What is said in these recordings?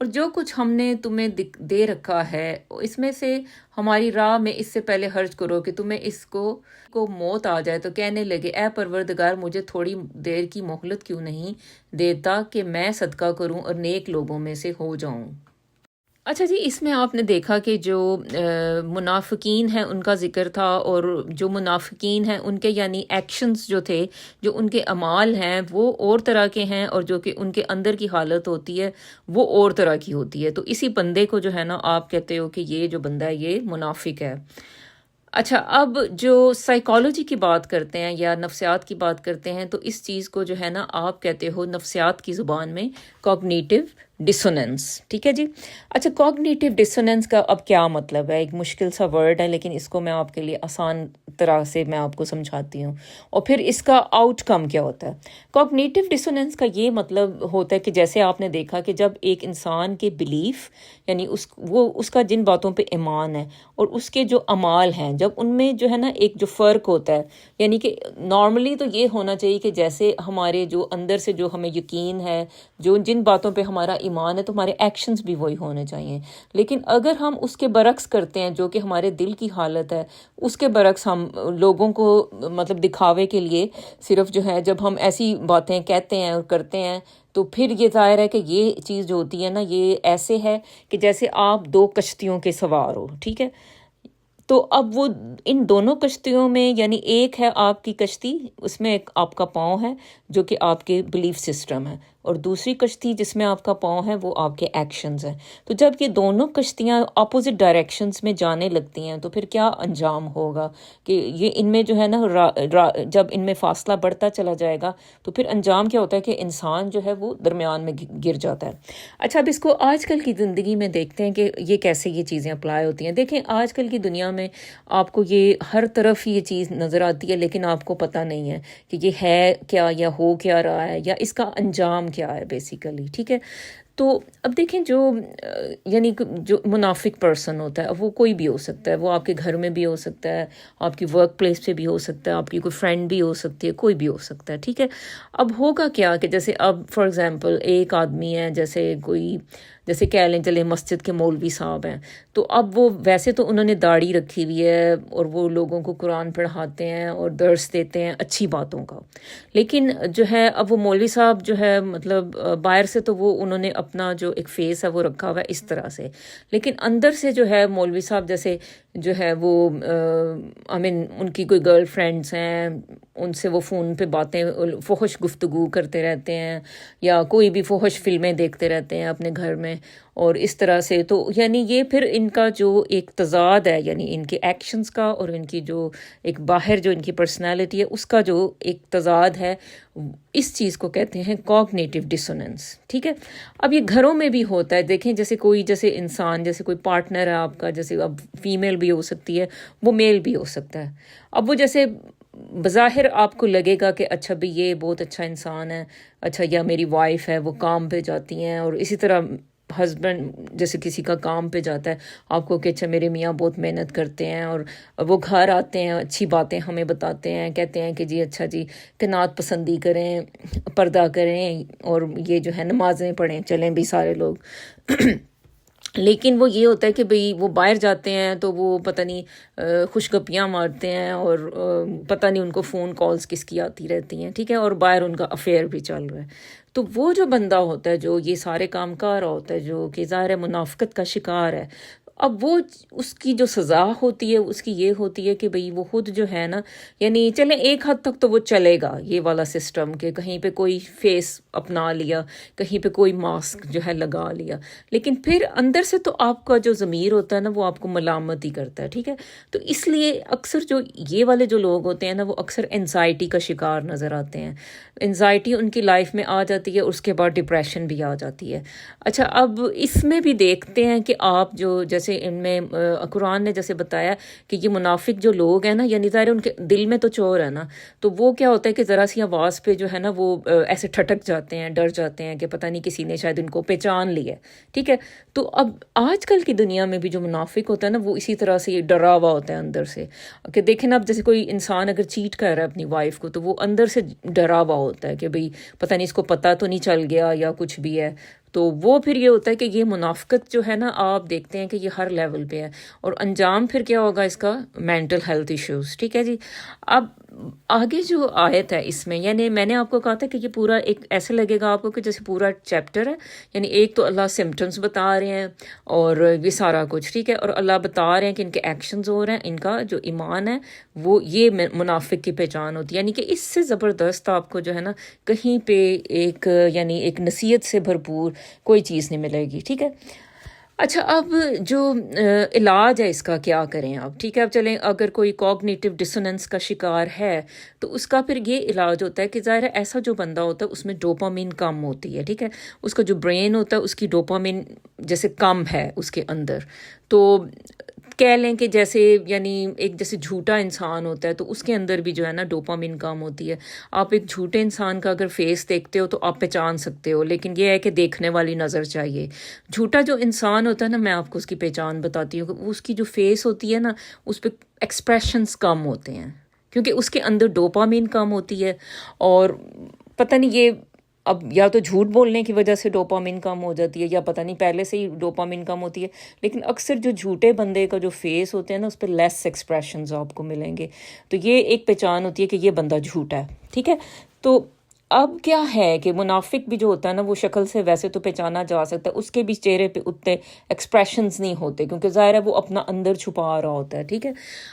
اور جو کچھ ہم نے تمہیں دے رکھا ہے اس میں سے ہماری راہ میں اس سے پہلے خرچ کرو کہ تمہیں اس کو موت آ جائے تو کہنے لگے اے پروردگار مجھے تھوڑی دیر کی مہلت کیوں نہیں دیتا کہ میں صدقہ کروں اور نیک لوگوں میں سے ہو جاؤں۔ اچھا جی، اس میں آپ نے دیکھا کہ جو منافقین ہیں ان کا ذکر تھا، اور جو منافقین ہیں ان کے یعنی ایکشنز جو تھے، جو ان کے اعمال ہیں وہ اور طرح کے ہیں، اور جو کہ ان کے اندر کی حالت ہوتی ہے وہ اور طرح کی ہوتی ہے۔ تو اسی بندے کو جو ہے نا آپ کہتے ہو کہ یہ جو بندہ ہے یہ منافق ہے۔ اچھا، اب جو سائیکالوجی کی بات کرتے ہیں یا نفسیات کی بات کرتے ہیں تو اس چیز کو جو ہے نا آپ کہتے ہو نفسیات کی زبان میں کوگنیٹیو ڈسوننس، ٹھیک ہے جی۔ اچھا، کوگنیٹیو ڈسوننس کا اب کیا مطلب ہے؟ ایک مشکل سا ورڈ ہے لیکن اس کو میں آپ کے لیے آسان طرح سے میں آپ کو سمجھاتی ہوں، اور پھر اس کا آؤٹ کم کیا ہوتا ہے۔ کوگنیٹیو ڈسوننس کا یہ مطلب ہوتا ہے کہ جیسے آپ نے دیکھا کہ جب ایک انسان کے بلیف یعنی اس کا جن باتوں پہ ایمان ہے اور اس کے جو اعمال ہیں، جب ان میں جو ہے نا ایک جو فرق ہوتا ہے، یعنی کہ نارملی تو یہ ہونا چاہیے کہ جیسے ہمارے جو اندر سے جو ہمیں یقین ہے، جو جن باتوں پہ ہمارا ایمان ہے، تو ہمارے ایکشنز بھی وہی ہونے چاہیے۔ لیکن اگر ہم اس کے برعکس کرتے ہیں جو کہ ہمارے دل کی حالت ہے، اس کے برعکس ہم لوگوں کو مطلب دکھاوے کے لیے صرف جو ہے جب ہم ایسی باتیں کہتے ہیں اور کرتے ہیں تو پھر یہ ظاہر ہے کہ یہ چیز جو ہوتی ہے نا یہ ایسے ہے کہ جیسے آپ دو کشتیوں کے سوار ہو، ٹھیک ہے؟ تو اب وہ ان دونوں کشتیوں میں یعنی ایک ہے آپ کی کشتی، اس میں ایک آپ کا پاؤں ہے جو کہ آپ کے بلیف سسٹم ہے، اور دوسری کشتی جس میں آپ کا پاؤں ہے وہ آپ کے ایکشنز ہیں۔ تو جب یہ دونوں کشتیاں اپوزٹ ڈائریکشنز میں جانے لگتی ہیں تو پھر کیا انجام ہوگا کہ یہ ان میں جو ہے نا جب ان میں فاصلہ بڑھتا چلا جائے گا تو پھر انجام کیا ہوتا ہے کہ انسان جو ہے وہ درمیان میں گر جاتا ہے۔ اچھا، اب اس کو آج کل کی زندگی میں دیکھتے ہیں کہ یہ کیسے یہ چیزیں اپلائی ہوتی ہیں۔ دیکھیں آج کل کی دنیا میں آپ کو یہ ہر طرف یہ چیز نظر آتی ہے لیکن آپ کو پتہ نہیں ہے کہ یہ ہے کیا یا ہو کیا رہا ہے یا اس کا انجام کیا ہے بیسیکلی، ٹھیک ہے؟ تو اب دیکھیں یعنی جو منافق پرسن ہوتا ہے اب وہ کوئی بھی ہو سکتا ہے، وہ آپ کے گھر میں بھی ہو سکتا ہے، آپ کی ورک پلیس پہ بھی ہو سکتا ہے، آپ کی کوئی فرینڈ بھی ہو سکتی ہے، کوئی بھی ہو سکتا ہے، ٹھیک ہے؟ اب ہوگا کیا کہ جیسے اب فار ایگزامپل ایک آدمی ہے، جیسے کہہ لیں چلے مسجد کے مولوی صاحب ہیں، تو اب وہ ویسے تو انہوں نے داڑھی رکھی ہوئی ہے اور وہ لوگوں کو قرآن پڑھاتے ہیں اور درس دیتے ہیں اچھی باتوں کا، لیکن جو ہے اب وہ مولوی صاحب جو ہے مطلب باہر سے تو وہ انہوں نے اپنا جو ایک فیس ہے وہ رکھا ہوا ہے اس طرح سے، لیکن اندر سے جو ہے مولوی صاحب جیسے جو ہے وہ ان کی کوئی گرل فرینڈس ہیں، ان سے وہ فون پہ باتیں فحش گفتگو کرتے رہتے ہیں یا کوئی بھی فحش فلمیں دیکھتے رہتے ہیں اپنے گھر میں، اور اس طرح سے تو یعنی یہ پھر ان کا جو ایک تضاد ہے یعنی ان کے ایکشنز کا اور ان کی جو ایک باہر جو ان کی پرسنالٹی ہے اس کا جو ایک تضاد ہے، اس چیز کو کہتے ہیں کوگنیٹیو ڈسوننس، ٹھیک ہے؟ اب یہ گھروں میں بھی ہوتا ہے، دیکھیں جیسے انسان جیسے کوئی پارٹنر ہے آپ کا، جیسے اب فیمیل بھی ہو سکتی ہے، وہ میل بھی ہو سکتا ہے، اب وہ جیسے بظاہر آپ کو لگے گا کہ اچھا بھی یہ بہت اچھا انسان ہے، اچھا یا میری وائف ہے وہ کام پہ جاتی ہیں، اور اسی طرح ہسبینڈ جیسے کسی کا کام پہ جاتا ہے آپ کو کہ اچھا میرے میاں بہت محنت کرتے ہیں، اور وہ گھر آتے ہیں اچھی باتیں ہمیں بتاتے ہیں، کہتے ہیں کہ جی اچھا جی قناعت پسندی کریں، پردہ کریں، اور یہ جو ہے نمازیں پڑھیں، چلیں بھی سارے لوگ لیکن وہ یہ ہوتا ہے کہ بھئی وہ باہر جاتے ہیں تو وہ پتہ نہیں خوشگپیاں مارتے ہیں، اور پتہ نہیں ان کو فون کالز کس کی آتی رہتی ہیں، ٹھیک ہے؟ اور باہر ان کا افیئر بھی چل رہا ہے۔ تو وہ جو بندہ ہوتا ہے جو یہ سارے کام کر رہا ہوتا ہے، جو کہ ظاہر ہے منافقت کا شکار ہے، اب وہ اس کی جو سزا ہوتی ہے اس کی یہ ہوتی ہے کہ بھئی وہ خود جو ہے نا یعنی چلیں ایک حد تک تو وہ چلے گا یہ والا سسٹم کہ کہیں پہ کوئی فیس اپنا لیا، کہیں پہ کوئی ماسک جو ہے لگا لیا، لیکن پھر اندر سے تو آپ کا جو ضمیر ہوتا ہے نا وہ آپ کو ملامت ہی کرتا ہے، ٹھیک ہے؟ تو اس لیے اکثر جو یہ والے جو لوگ ہوتے ہیں نا وہ اکثر انزائٹی کا شکار نظر آتے ہیں، انزائٹی ان کی لائف میں آ جاتی ہے، اس کے بعد ڈپریشن بھی آ جاتی ہے۔ اچھا، اب اس میں بھی دیکھتے ہیں کہ آپ جو جیسے ان میں قرآن نے جیسے بتایا کہ یہ منافق جو لوگ ہیں نا یعنی ظاہر ان کے دل میں تو چور ہے نا، تو وہ کیا ہوتا ہے کہ ذرا سی آواز پہ جو ہے نا وہ ایسے ٹھٹک جاتے ہیں، ڈر جاتے ہیں کہ پتہ نہیں کسی نے شاید ان کو پہچان لی ہے، ٹھیک ہے؟ تو اب آج کل کی دنیا میں بھی جو منافق ہوتا ہے نا وہ اسی طرح سے یہ ڈرا ہوا ہوتا ہے اندر سے، کہ دیکھیں نا اب جیسے کوئی انسان اگر چیٹ کر رہا ہے اپنی وائف کو تو وہ اندر سے ڈرا ہوا ہوتا ہے کہ بھئی پتہ نہیں اس کو پتہ تو نہیں چل گیا یا کچھ بھی ہے، تو وہ پھر یہ ہوتا ہے کہ یہ منافقت جو ہے نا آپ دیکھتے ہیں کہ یہ ہر لیول پہ ہے، اور انجام پھر کیا ہوگا اس کا؟ Mental health issues. ٹھیک ہے جی. اب آگے جو آیت ہے اس میں، یعنی میں نے آپ کو کہا تھا کہ یہ پورا ایک ایسے لگے گا آپ کو کہ جیسے پورا چیپٹر ہے، یعنی ایک تو اللہ سمٹمز بتا رہے ہیں اور یہ سارا کچھ، ٹھیک ہے، اور اللہ بتا رہے ہیں کہ ان کے ایکشنز ہو رہے ہیں، ان کا جو ایمان ہے وہ یہ منافق کی پہچان ہوتی ہے. یعنی کہ اس سے زبردست آپ کو جو ہے نا کہیں پہ ایک یعنی ایک نصیحت سے بھرپور کوئی چیز نہیں ملے گی. ٹھیک ہے. اچھا، اب جو علاج ہے اس کا کیا کریں آپ؟ ٹھیک ہے، اب چلیں اگر کوئی کوگنیٹیو ڈسوننس کا شکار ہے تو اس کا پھر یہ علاج ہوتا ہے کہ ظاہر ہے ایسا جو بندہ ہوتا ہے اس میں ڈوپامین کم ہوتی ہے. ٹھیک ہے، اس کا جو برین ہوتا ہے اس کی ڈوپامین جیسے کم ہے اس کے اندر. تو کہہ لیں کہ جیسے یعنی ایک جیسے جھوٹا انسان ہوتا ہے تو اس کے اندر بھی جو ہے نا ڈوپامین کم ہوتی ہے. آپ ایک جھوٹے انسان کا اگر فیس دیکھتے ہو تو آپ پہچان سکتے ہو، لیکن یہ ہے کہ دیکھنے والی نظر چاہیے. جھوٹا جو انسان ہوتا ہے نا، میں آپ کو اس کی پہچان بتاتی ہوں کہ اس کی جو فیس ہوتی ہے نا اس پہ ایکسپریشنز کم ہوتے ہیں کیونکہ اس کے اندر ڈوپامین کم ہوتی ہے. اور پتہ نہیں یہ اب یا تو جھوٹ بولنے کی وجہ سے ڈوپامین کم ہو جاتی ہے یا پتہ نہیں پہلے سے ہی ڈوپامین کم ہوتی ہے، لیکن اکثر جو جھوٹے بندے کا جو فیس ہوتے ہیں نا اس پہ لیس ایکسپریشنز آپ کو ملیں گے. تو یہ ایک پہچان ہوتی ہے کہ یہ بندہ جھوٹا ہے. ٹھیک ہے. تو اب کیا ہے کہ منافق بھی جو ہوتا ہے نا وہ شکل سے ویسے تو پہچانا جا سکتا ہے، اس کے بھی چہرے پہ اتنے ایکسپریشنز نہیں ہوتے کیونکہ ظاہر ہے وہ اپنا اندر چھپا رہا ہوتا ہے. ٹھیک ہے.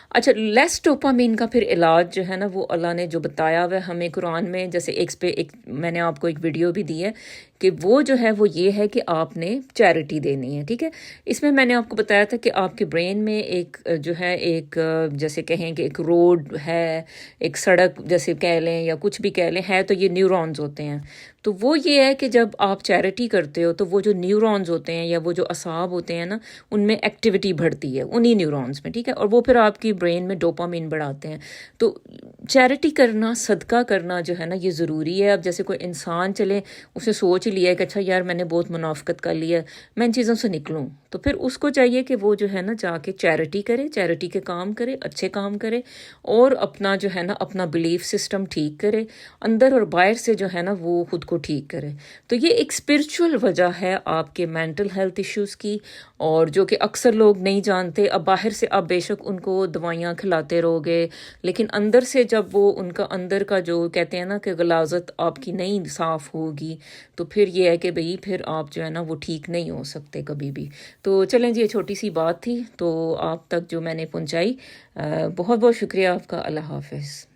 اچھا، لیس ڈوپامین کا پھر علاج جو ہے نا وہ اللہ نے جو بتایا ہوا ہے ہمیں قرآن میں، جیسے ایک پہ ایک میں نے آپ کو ایک ویڈیو بھی دی ہے کہ وہ جو ہے وہ یہ ہے کہ آپ نے چیریٹی دینی ہے. ٹھیک ہے. اس میں نے آپ کو بتایا تھا کہ آپ کے برین میں ایک جو ہے ایک جیسے کہیں کہ ایک روڈ ہے، ایک سڑک جیسے کہہ لیں یا کچھ بھی کہہ لیں، ہے تو یہ نیورونز ہوتے ہیں. تو وہ یہ ہے کہ جب آپ چیریٹی کرتے ہو تو وہ جو نیورونز ہوتے ہیں یا وہ جو اعصاب ہوتے ہیں نا ان میں ایکٹیویٹی بڑھتی ہے انہی نیورونز میں. ٹھیک ہے. اور وہ پھر آپ کی برین میں ڈوپامین بڑھاتے ہیں. تو چیریٹی کرنا، صدقہ کرنا جو ہے نا یہ ضروری ہے. اب جیسے کوئی انسان چلے اسے سوچ ہی لیا ہے کہ اچھا یار میں نے بہت منافقت کر لی ہے، میں ان چیزوں سے نکلوں، تو پھر اس کو چاہیے کہ وہ جو ہے نا جا کے چیریٹی کرے، چیریٹی کے کام کرے، اچھے کام کرے، اور اپنا جو ہے نا اپنا بلیف سسٹم ٹھیک کرے، اندر اور باہر سے جو ہے نا وہ خود کو ٹھیک کرے. تو یہ ایک اسپرچول وجہ ہے آپ کے مینٹل ہیلتھ ایشوز کی، اور جو کہ اکثر لوگ نہیں جانتے. اب باہر سے آپ بے شک ان کو دوائیاں کھلاتے رہو گے، لیکن اندر سے جب وہ ان کا اندر کا جو کہتے ہیں نا کہ غلاظت آپ کی نہیں صاف ہوگی تو پھر یہ ہے کہ بھئی پھر آپ جو ہے نا وہ ٹھیک نہیں ہو سکتے کبھی بھی. تو چلیں جی، یہ چھوٹی سی بات تھی تو آپ تک جو میں نے پہنچائی. بہت بہت شکریہ آپ کا. اللہ حافظ.